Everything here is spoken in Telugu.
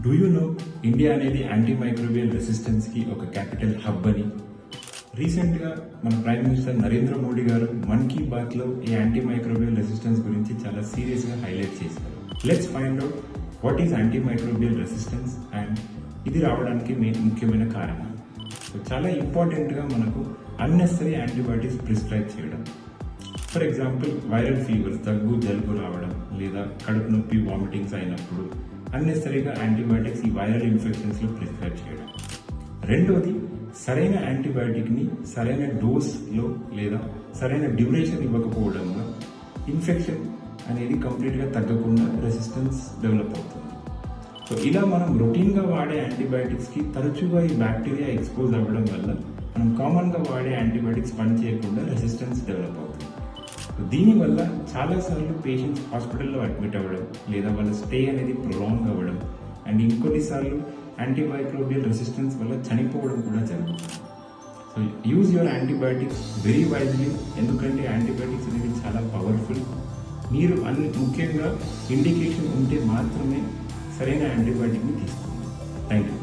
డూ యూ నో ఇండియా అనేది యాంటీమైక్రోబియల్ రెసిస్టెన్స్కి ఒక క్యాపిటల్ హబ్ అని? రీసెంట్గా మన ప్రైమ్ మినిస్టర్ నరేంద్ర మోడీ గారు మన్ కీ బాత్లో ఈ యాంటీమైక్రోబియల్ రెసిస్టెన్స్ గురించి చాలా సీరియస్గా హైలైట్ చేశారు. Let's find out what is antimicrobial resistance and ఇది రావడానికి ముఖ్యమైన కారణాలు. సో చాలా ఇంపార్టెంట్గా మనకు అన్నెసరీ యాంటీబయాటిక్స్ ప్రిస్క్రైబ్ చేయడం. ఫర్ ఎగ్జాంపుల్ వైరల్ ఫీవర్స్, దగ్గు జలుబు రావడం లేదా కడుపు నొప్పి వామిటింగ్స్ అయినప్పుడు అన్నెసరీగా యాంటీబయాటిక్స్ ఈ వైరల్ ఇన్ఫెక్షన్స్లో ప్రిస్క్రైబ్ చేయడం. రెండోది, సరైన యాంటీబయాటిక్ని సరైన డోస్లో లేదా సరైన డ్యూరేషన్ ఇవ్వకపోవడంలో ఇన్ఫెక్షన్ అనేది కంప్లీట్గా తగ్గకుండా రెసిస్టెన్స్ డెవలప్ అవుతుంది. సో ఇలా మనం రొటీన్గా వాడే యాంటీబయాటిక్స్కి తరచుగా ఈ బ్యాక్టీరియా ఎక్స్పోజ్ అవ్వడం వల్ల మనం కామన్గా వాడే యాంటీబయాటిక్స్ పనిచేయకుండా రెసిస్టెన్స్ డెవలప్ అవుతుంది. సో దీనివల్ల చాలాసార్లు పేషెంట్స్ హాస్పిటల్లో అడ్మిట్ అవ్వడం లేదా వాళ్ళ స్టే అనేది ప్రొలాంగ్ అవ్వడం అండ్ ఇంకొన్నిసార్లు యాంటీమైక్రోబియల్ రెసిస్టెన్స్ వల్ల చనిపోవడం కూడా జరుగుతుంది. So use your antibiotics very wisely, ఎందుకంటే యాంటీబయాటిక్స్ అనేది చాలా పవర్ఫుల్. మీరు ముఖ్యంగా ఇండికేషన్ ఉంటే మాత్రమే సరైన యాంటీబయాటిక్ని తీసుకోండి. Thank you.